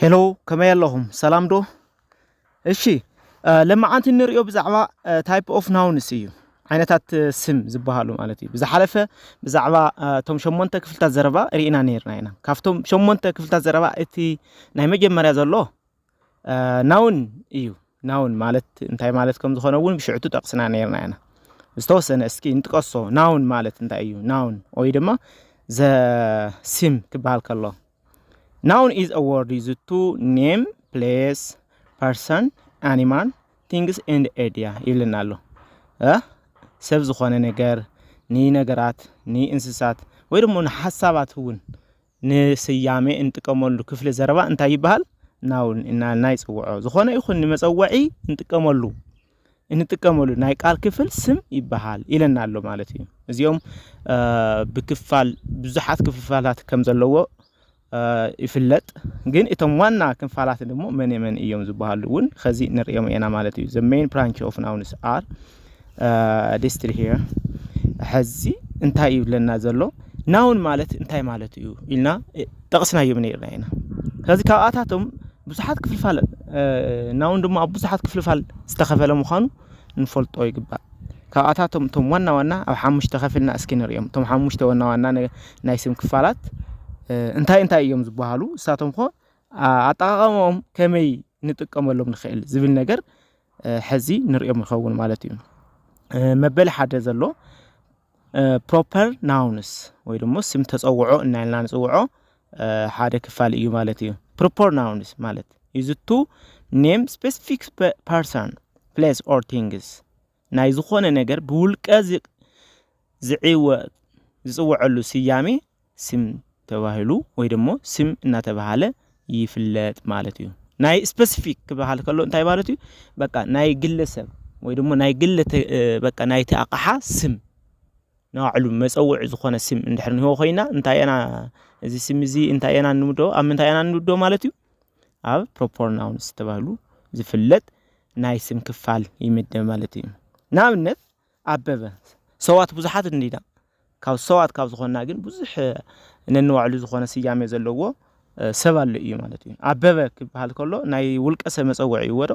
هلو كما يلهم سلام دو እሺ لما أنت نريو بزعبا type of nouns እዩ ዓይነታት ስም ዝባሃሉ ማለት እዩ ብዛሓለፈ ብዛዕባ ቶም ሸሞንተ ክፍልታት ዘረባ ሪኢና ነርና ኢና ካፍቶም ሸሞንተ ክፍልታት ዘረባ እቲ ናይ መጀመርያ ዘሎ ናውን እዩ ናውን ማለት እንታይ ማለት ከም ዝኾነውን ብሽዕቱ ጠቅስና ነርና ኢና ዝተወሰነ እስኪ እንጥቀሶ ናውን ማለት እንታይ እዩ ናውን ወይ ድማ ዘ ስም ክባሃል ከሎ noun is a word used to name place person animal things and area ይልናሉ ሰብ ዝኾነ ነገር ኒ ነገራት ኒ እንስሳት ወይ ደግሞ ሐሳባት ሁን ንስያሜ እንጥቀመሉ ክፍለ ዘረባ እንታይ ይባሃል ናውን እና ናይ ጽውዖ ዝኾነ ይኹን መጸዋዒ እንጥቀመሉ ናይ ቃል ክፍል ስም ይባሃል ይለናሉ ማለት እዩ እዚኦም ብክፋል ብዙሓት ክፍልፋላት ከም ዘለዎ ይፍለጥ ግን እቶም ዋና ክንፋላት ደግሞ መን እዮም ዝባሃሉውን ከዚ ንሪኦም ኢና ማለት እዩ the main branch of nouns are listed here ሕዚ እንታይ ይብለና ዘሎ ናውን ማለት እንታይ ማለት እዩ ኢልና ጠቅስናዮ ነይርና ኢና ከዚ ካብኣታቶም ብዙሓት ክፍልፋል ናውን ድማ ብዙሓት ክፍልፋል ዝተኸፈለ ምዃኑ ንፈልጦ ይግባእ ካብኣታቶም ቶም ዋና ኣብ ሓሙሽተ ከፍልና እስኪ ንሪኦም ቶም ሓሙሽተ ዋና ናይ ስም ክፋላት እንታይ እዮም ዝባሃሉ እሳቶም ኮ ኣጠቃቀሞም ከመይ ንጥቀመሎም ንኽእል ዝብል ነገር ሕዚ ንሪኦም ይኸውን ማለት እዩ መበል ሓደ ዘሎ proper nouns ወይ ደግሞ ስም ተጸውዖ እናልና ንጽውዖ ሓደ ክፋል እዩ ማለት እዩ proper nouns ማለት is to name specific person place or things ናይ ዝኾነ ነገር ብውልቀ ዝጽውዐሉ ስያሜ ስም ተባህሉ ወይ ደግሞ ስም እናተባሃለ ይፍለጥ ማለት እዩ ናይ ስፔሲፊክ ክባሃል ከሎ እንታይ ማለት እዩ በቃ ናይ ግለሰብ ወይ ደግሞ ናይ ግለተ በቃ ናይ ተአቅሓ ስም ናዕሉ መጸውዕ ዝኾነ ስም እንድሕር ነው ኮይና እንታይና እዚ ስም እዚ እንታይና ንምዶ ኣብ እንታይና ንምዶ ማለት እዩ ኣብ ፕሮፐር ናውንስ ተባህሉ ዝፍለጥ ናይ ስም ክፋል ይምደብ ማለት እዩ ናብነት አበበ ሰዋት ብዙሓት እንዲዳ ካብ ሰዋት ካብ ዝኾነና ግን ብዙሕ ነንዋዕሉ ዝኾነ ስያሜ ዘለዎ ሰብ አለ እዩ ማለት እዩ አበበ ክባሃል ከሎ ናይ ውልቀ ሰብ መጸውዕ ይወዶ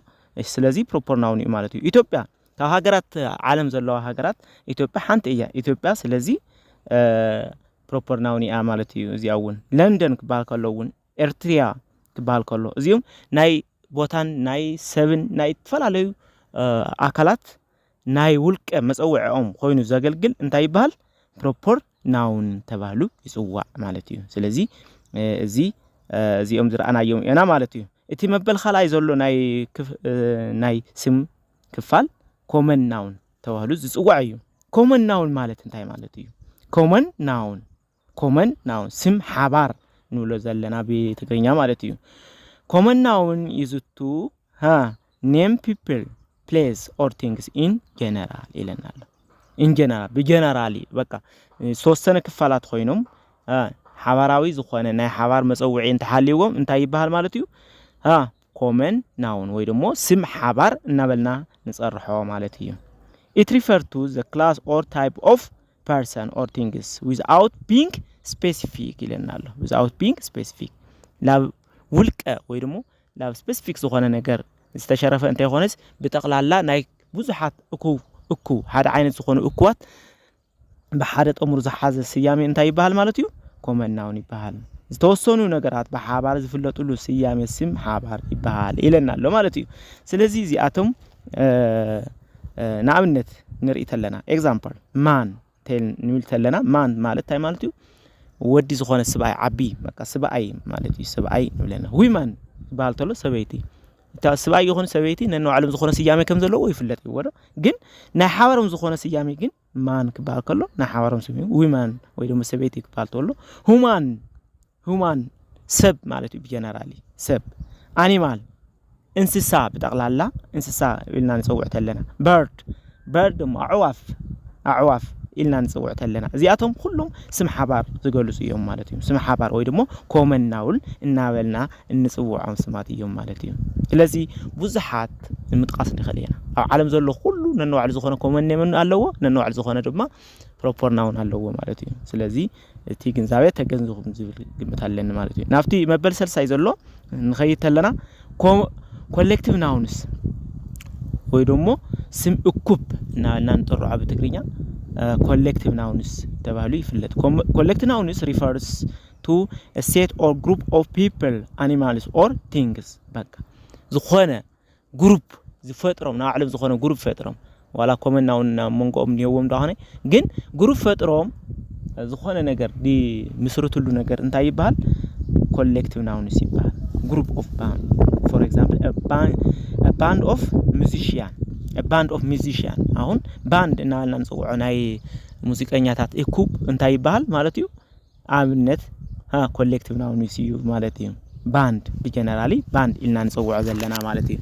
ስለዚህ ፕሮፐር ናውን እዩ ማለት እዩ ኢትዮጵያ ካብ ሃገራት ዓለም ዘለዋ ሃገራት ኢትዮጵያ ሓንቲ እያ ኢትዮጵያ ስለዚህ ፕሮፐር ናውን እዩ ማለት እዩ እዚያውን ለንደን ክባሃል ከሎውን ኤርትሪያ ክባሃል ከሎ እዚኦም ናይ ቦታን ናይ ሰብን ናይ ተፈላለዩ አካላት ናይ ውልቀ መጸውዕኦም ኮይኑ ዘገልግል እንታይ ይባሃል proper noun ተባህሉ ይጽዋዕ ማለት እዩ ስለዚህ እዚኦም ዝረአናዮም ኢና ማለት እዩ እቲ መበል ኻላይ ዘሎ ናይ ስም ክፋል common noun ተባህሉ ዝጽዋዕ እዩ common noun ማለት እንታይ ማለት እዩ common noun ስም ሓባር ንብሎ ዘለና በትግርኛ ማለት እዩ common noun is to name people place or things in general ይለናል in general በጀነራሊ በቃ ሶስተነ ክፋላት ኮይኖም ሓባራዊ ዝኾነ ናይ ሓባር መጸውዒ እንተሓልይዎም እንታይ ይባሃል ማለት እዩ common noun ወይ ደግሞ ስም ሓባር እናበልና ንጸርሖ ማለት እዩ it refers to the class or type of person or things without being specific ይለናል without being specific ላብ ውልቀ ወይ ደግሞ ላብ specific ዝኾነ ነገር ዝተሸረፈ እንታይ ሆነስ በጠቅላላ ናይ ብዙሓት እኩ ሓደ ዓይነት ዝኾኑ እኩዋት በሓደ ጠምሩ ዝሓዘ ስያሜ እንታይ ይባሃል ማለት እዩ common noun ይባሃል ዝተወሰኑ ነገራት በሓባር ዝፍለጡሉ ስያሜ ስም ሓባር ይባሃል ይለናል ማለት እዩ ስለዚህ እዚኣቶም ንኣብነት ንርኢ ተለና ኤግዛምፕል ማን ንብል ተለና ማን ማለት እንታይ ማለት እዩ ወዲ ዝኾነ ስብኣይ ዓቢ በቃ ስብኣይ ማለት እዩ ስብኣይ ንብለና ዊማን ይባሃል ተሎ ሰበይቲ ስብኣይ ይኹን ሰበይቲ ነንዋዕሎም ዝኾነ ስያሜ ከም ዘለዎ ይፍለጥ ይወዶ ግን ናይ ሓባሮም ዝኾነ ስያሜ ግን ማን ክባሃል ከሎ ናይ ሓባሮም ስም ዊማን ወይ ደግሞ ሰበይቲ ክባሃል ተሎ ሁማን ሰብ ማለት እዩ ጀነራሊ ሰብ አኒማል እንስሳ በጠቅላላ እንስሳ ኢልና ንጽውዕ ተለና በርድ ደግሞ አዕዋፍ ኢልና ንጽውዕ ተለና እዚኣቶም ሁሉም ስም ሓባር ዝገልጹ እዮም ማለት እዩ ስም ሓባር ወይ ደግሞ common noun እናበልና እንጽውዖም ስማት እዮም ማለት እዩ ስለዚህ ብዙሓት ንምጥቃስ ንኽእልና ኣብ ዓለም ዘሎ ሁሉ ነንዋዕሉ ዝኾነ common name ኣለዎ ነንዋዕሉ ዝኾነ ድማ proper noun ኣለዎ ማለት እዩ ስለዚህ እቲ ግንዛቤ ተገንዝኹም ዝብል ግምት ኣለኒ ማለት እዩ ናፍቲ መበል ሰልሳይ ዘሎ نخيت لنا collective nouns ويدومو سم أكوب نانطرع بتقرينيا collective nouns تبعلي فلت collective nouns refers to a set or group of people animals or things بقى زخانة group زفترهم نعلم زخانة group فترهم ولا كمان ناون منقوم نيوم دهاني جن group فترهم زخانة نجار دي مسرته له نجار انت يبال collective nouns يبال group of band for example a band of musician አሁን ባንድ እና እናንጽውዑናይ ሙዚቀኛታት ኢኩብ እንታይ ይባል ማለት እዩ አብነት ኮሌክቲቭ ናውንስ እዩ ማለት እዩ ባንድ በጀነራሊ ባንድ ኢልና ንጽውዑ ዘለና ማለት እዩ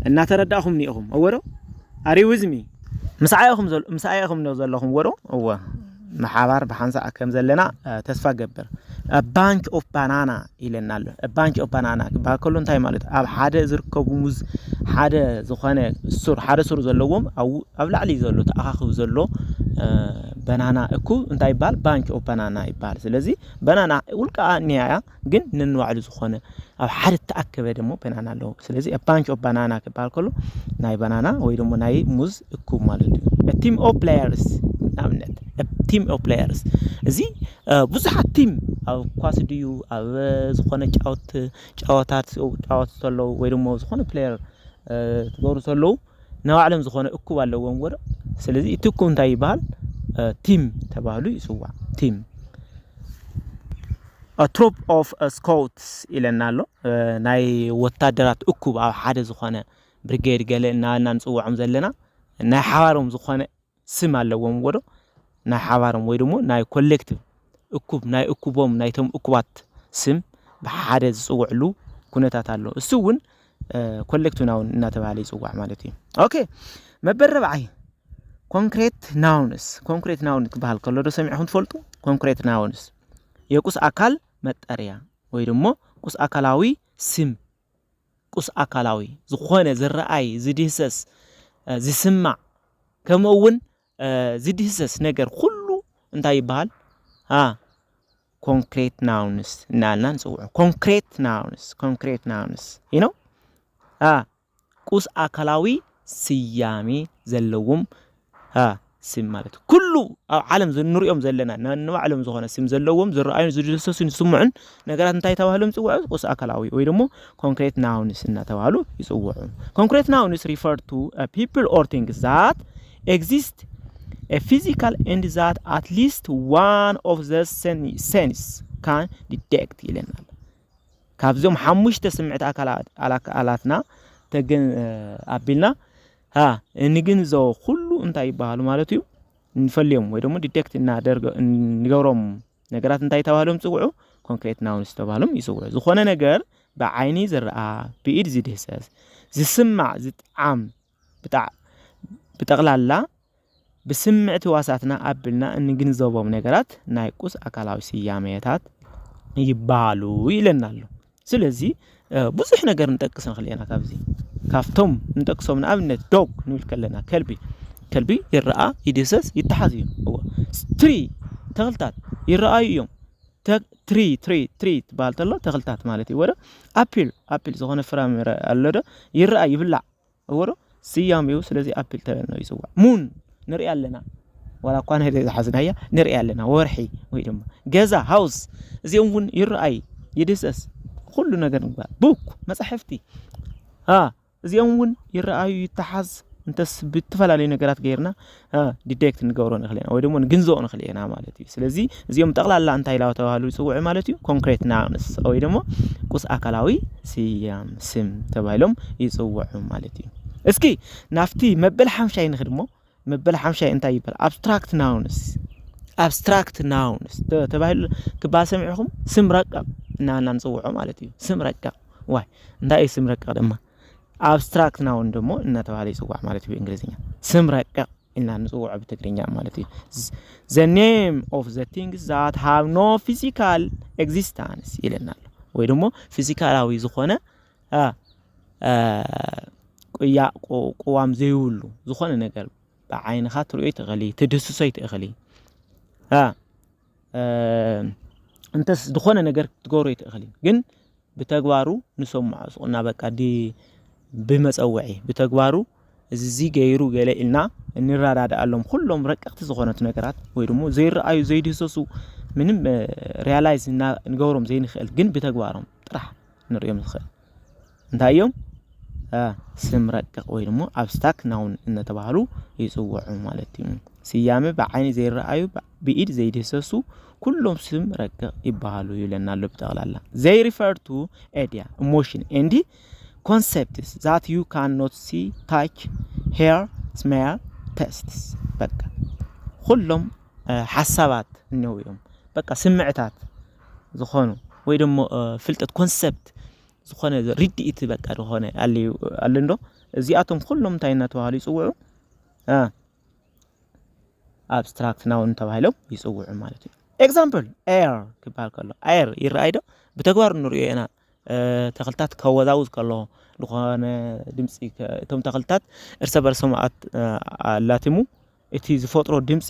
እና ተረዳኹም ኒኹም ወሮ አሪ ዊዝሚ ምሳአይኹም ነው ዘለኹም ወሮ ወ محابر بحنسا كم زلنا تسفى جبر a bunch of banana إلنا له a bunch of banana باكلون تاي مالت أب حدا زركب موز حدا زخانة حدا سر زلوهم أو أبلع لي زلو تأخذ زلو banana أكو انتاي بال bunch of banana يبال سلزي banana ولك نهاية جن ننوع زخانة أو حدا تأكل بدمو banana له سلزي a bunch of banana كبالكلو ناي banana ويدمو ناي موز أكو مالت a team of players نعمل team of players زي بزح team أو قاس ديو أو زخانة جاوتات سلو ويرمو زخانة player تقول سلو نعلم زخانة أكو ولا ومور سلزي تكون تايبال team تبعلو يسوع team a troop of scouts إلى نالو ناي وتدرات أكو أو حدا زخانة brigade قال لنا نسوع عمزلنا ناي حوارهم زخانة سما لو ومور ناي حوارهم ويرمو ناي collective أكوب ناي أكوبهم ناي تم أكوات سم بحادث سوعلو كنتات له السون collective noun ناتبعلي سوع مالتي أوكي ما بربعي concrete nouns كبهال كله ده سمعهم تفلتو concrete nouns يقص أكل متأريا ويرمو قص أكلاوي سم قص أكلاوي زخانة زرعي زديسس زسمع كمون زديسس نجر كله انتاي بال concrete nouns نالنا نسوع concrete nouns you know قوس أكلاوي سيامي زلوم سم مالته كله عالم زنور يوم زلنا نعلم زخنا سم زلوم زرعين زجلسون يسمعون نقرأ انتاي توهلهم سوع قوس أكلاوي ويرمو concrete nouns نتوهلو يسوعون concrete nouns refer to people or things that exist a physical and that at least one of the senses can detect ይለናል ካብዞም ሓሙሽተ ስምዕት አካላትና ተገን አቢልና እንግንዞ ሁሉ እንታይ ይባሃሉ ማለት እዩ እንፈልዮም ወይ ደግሞ ዲቴክት እንገብሮም ነገራት እንታይ ተባሃሎም ጽውዑ ኮንክሪት ናውንስ ተባሃሎም ይጽውዑ ዝኾነ ነገር በዓይኒ ዝርአ ብኢድ ዝድህሰስ ዝስማዕ ዝጣም ብጠቅላላ بسمعت واساتنا قبلنا ان نغنزبهم ነገራት ናይ ቁስ አካላዊ ስያሜታት ይባሉ ይለናሉ ስለዚህ ብዙሕ ነገር እንጠቅስ ንخلينا ካብዚ ካፍቶም እንጠቅሶም ንኣብነት ዶግ ንብል ከለና ከልቢ ይርአ ይድሰስ ይተሓዝ እዩ ትሪ ተኽልታት ይርአዩ እዮም ትሪ ባልተሎ ተኽልታት ማለት እዩ ወረ አፕል ዝኾነ ፍራምረ አለዶ ይርአ ይብላዕ ወረ ስያሜው ስለዚህ አፕል ተነው ይጽዋ ሙን نرئي لنا ولا كان هذا حزنايا نرئي لنا ورحي ويدم جزا هاوس زيون يرأي يدسس كل نجار نقبل بوك مصحفتي زيون يرأي يتحز انت بتفعل على نجارات غيرنا ديتكت نقورون خلينا ويدم نجنزو نخلينا مالتي سلازي زيون تغلى الله انت يلاو توهلو يسوع مالتي كونكريت ناونس ويدم قص أكلاوي سيام سم تبعلهم يسوع مالتي اسكي نافتي مبل حمشاي نخدمه مبل حمشاي انت يبل abstract nouns تبعل كبا سمعهم سم رقق نانا نصوعو مالتي سم رقق واي እንዳይ ስም ረቀቅ ደማ abstract noun ደሞ እና ተባለ ይጽዋዕ ማለት በእንግሊዝኛ ስም ረቀቅ እና ንጽዋዕ በትግርኛ ማለት the name of the things that have no physical existence ይለናል ወይ ደሞ ፊዚካላዊ ዝኾነ ቆያ ቆዋም ዘይውሉ ዝኾነ ነገር بعينها تروي تغلي تدسسي تغلي انت دخونه ነገር تغوري تغلي ግን بتجبارو نسمع صقنا بقى دي بمصوعي بتجبارو زي غيرو قال لنا ان الرادع قالهم كلهم رققت زخونت نغرات ወይ ደግሞ زي رأيو زي ديسسو ምንም ሪያላይዝ እና ንገውሮም زي نخل ግን بتجبارهم ጥራሕ ንሪኦም ንخل እንታዮም ስም ረቅቅ ወይ ደግሞ አብስትራክት ናውን እንተባሉ ይጽውዑ ማለት ነው ሲያመ በአይን زي رأيو بإيد زي ديسسو كلهم سم رقق ይባላሉ ይለናል በጠቅላላ they refer to idea emotion and concepts that you cannot see touch hear smell taste በቃ ሁሉም ሐሳባት ነው በቃ ስምዕታት ዝኾኑ ወይ ደግሞ ፍልጠት ኮንሰፕት ዝኾነ ሪዲት በቃ ዝኾነ አለንዶ እዚአቶም ሁሉም ታይና ተዋሉ ይጽውዑ abstract ናውን ተባይለው ይጽውዑ ማለት ነው example air ክባል ከሎ air ይራይዶ በተግባር ንሪዮና ተኽልታት ከወዛውዝ ከሎ ለኾነ ድምጽ እቶም ተኽልታት እርሰ በርሰማት አላቲሙ እቲ ዝፈጥሮ ድምጽ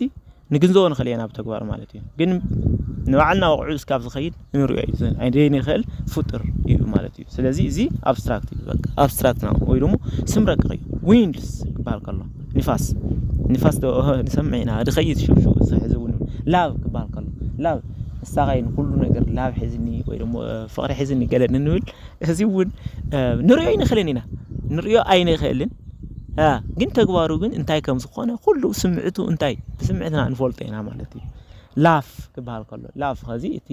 ንግንዘው ንخلينا በተግባር ማለት እዩ ግን ንባዕልና ወቅዑ እስካብ ዝኸይድ ንሪዮ ይዘን አይደን ይኽእል ፍጡር እዩ ማለት እዩ ስለዚህ እዚ abstract እዩ በቃ abstract ነው ወይ ደግሞ ስም ረቅቕ እዩ winds ክባል ከሎ ንፋስ ንሰምዒና ድኸይድ ሹሹ ዝሕዝውን ላብ ክባል ከሎ ላብ استغاين كل ነገር ላብ ሕዝኒ ወይ ደግሞ ፍቅሪ ሕዝኒ ገለን እንብል እዚውን ንሪዮ ይንخلينا ንሪዮ አይነ ይኽእልን ግን ተግባሩ ግን እንታይ ከም ዝኾነ ሁሉ ስምዕቱ እንታይ ስምዕትና እንፈልጠና ማለት እዩ ላፍ ክባል ከሎ ላፍ ኸዚ እቲ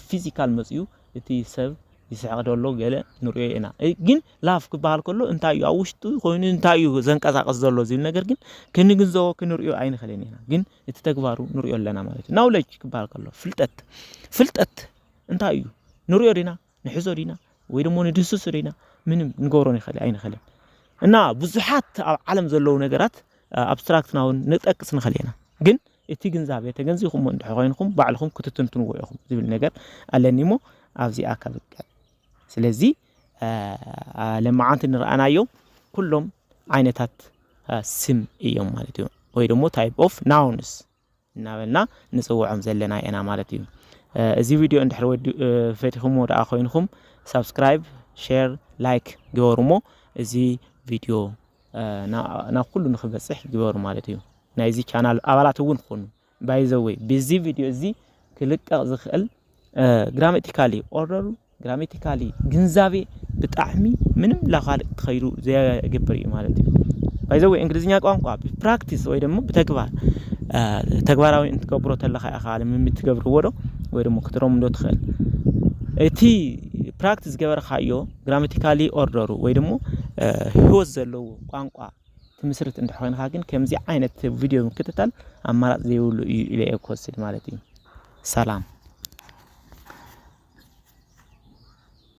ፊዚካል መጽዩ እቲ ሰብ ይስዕቅደሎ ገለ ንሪዮ ኢና ግን ላፍ ክባል ከሎ እንታይ እዩ አውሽቱ ኮይኑ እንታይ እዩ ዘንቀሳቀስ ዘሎ እዚ ነገር ግን ክንግንዘው ክንሪዮ አይንخلينا ግን እቲ ተግባሩ ንሪዮ ለና ማለት እዩ ናውሌጅ ክባል ከሎ ፍልጠት እንታይ እዩ ንሪዮ ዲና ንሕዞ ዲና ወይ ደግሞ ንድስስ ዲና ምንም ንገብሮን ይኽእል አይንخلينا እና ብዙሓት ኣብ ዓለም ዘለው ነገራት አብስትራክት ናውን ንጠቅስ ንخلينا ግን እቲ ግንዛቤ ተገንዚኹም እንደሆይንኩም ባዕልኩም ክትትንትኑ ወይኹም ዝብል ነገር አለኒሞ ኣብዚ አካብቀ ስለዚህ ለማዓንት ንራአናዮ ኩሎም ዓይነታት ስም እዮም ማለት እዩ ወይ ደግሞ ታይፕ ኦፍ ናውንስ እናበልና ንጽውዖም ዘለና ኢና ማለት እዩ እዚ ቪዲዮ እንድሕር ፈቲኹም ወዳ ኮይንኩም ሰብስክራይብ ሼር ላይክ ግበሩሞ እዚ ቪዲዮ ና ኩሉ ንኽበጽሕ ግበሩ ማለት እዩ ናይዚ ቻናል አባላት እውን ኮኑ ባይ ዘ ወይ በዚ ቪዲዮ እዚ ክልቀቕ ዝኽእል ግራማቲካሊ ኦርደሩ ግራማቲካሊ ግንዛቤ ብጣዕሚ ምንም ለኻልቅ ትኸይዱ ዘግብር እዩ ማለት እዩ ባይ ዘ ወይ እንግሊዝኛ ቋንቋ ፕራክቲስ ወይ ደግሞ በተግባር ተግባራዊ እንትገብሮ ተለኻ ያኻል ምትገብር ወዶ ወይ ደግሞ ክትሮም እንዶ ትኽእል እቲ ፕራክቲስ ገበርካዮ ግራማቲካሊ ኦርደሩ ወይ ደግሞ ህይወት ዘለው ቋንቋ ትምስርት እንደሆነካ ግን ከምዚ አይነት ቪዲዮ ምክትታል አማራጭ ዘይውሉ ኢለ ኮስድ ማለት እዩ ሰላም